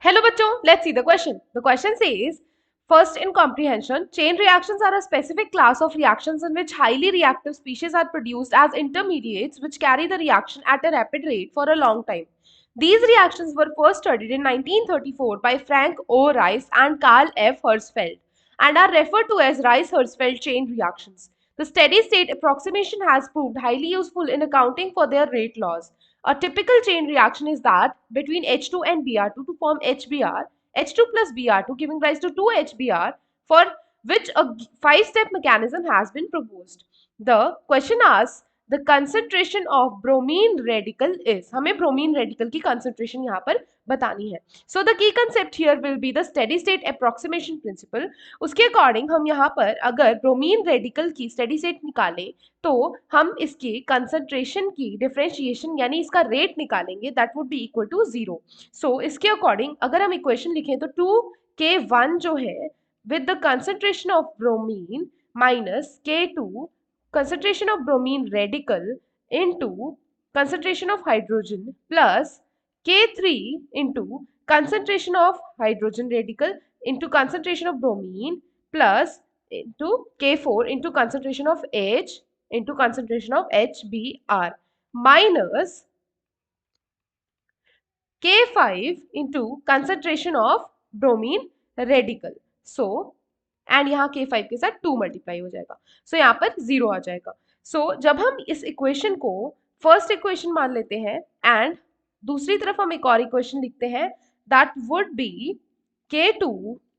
Hello bachcho, let's see the question. The question says, first in comprehension, chain reactions are a specific class of reactions in which highly reactive species are produced as intermediates which carry the reaction at a rapid rate for a long time. These reactions were first studied in 1934 by Frank O. Rice and Carl F. Herzfeld and are referred to as Rice-Herzfeld chain reactions. The steady state approximation has proved highly useful in accounting for their rate laws. A typical chain reaction is that between H2 and Br2 to form HBr, H2 plus Br2 giving rise to 2HBr, for which a 5-step mechanism has been proposed. The question asks the concentration of bromine radical is. हमें bromine radical की concentration यहाँ पर बतानी है. So the key concept here will be the steady state approximation principle. उसके according हम यहाँ पर अगर ब्रोमीन रेडिकल की स्टेडी स्टेट निकालें तो हम इसके कंसंट्रेशन की डिफरेंशिएशन यानी इसका रेट निकालेंगे, that would be equal to 0. So इसके अकॉर्डिंग अगर हम इक्वेशन लिखें तो 2K1 जो है with the concentration of bromine minus K2 concentration of bromine radical into concentration of hydrogen plus K3 into concentration of hydrogen radical into concentration of bromine plus into K4 into concentration of H into concentration of HBr minus K5 into concentration of bromine radical. So and यहाँ K5 के साथ 2 multiply हो जाएगा. सो यहाँ पर 0 आ जाएगा. सो जब हम इस इक्वेशन को फर्स्ट इक्वेशन मान लेते हैं एंड दूसरी तरफ हम एक और इक्वेशन लिखते हैं that would B K2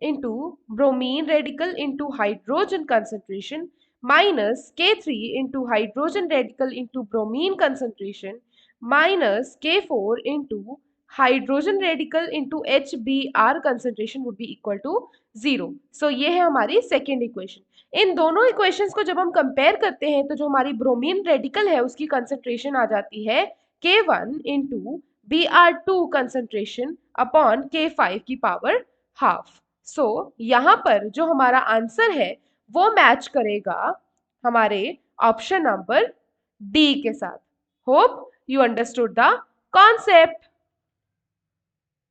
into bromine radical into hydrogen concentration minus K3 into hydrogen radical into bromine concentration minus K4 into hydrogen radical into HBr concentration would be equal to 0. So ये है हमारी second equation. इन दोनों equations को जब हम compare करते हैं तो जो हमारी ब्रोमीन रेडिकल है उसकी कंसेंट्रेशन आ जाती है K1 into Br2 concentration upon K5 की पावर हाफ. सो यहाँ पर जो हमारा आंसर है वो मैच करेगा हमारे ऑप्शन नंबर डी के साथ. Hope you understood the concept.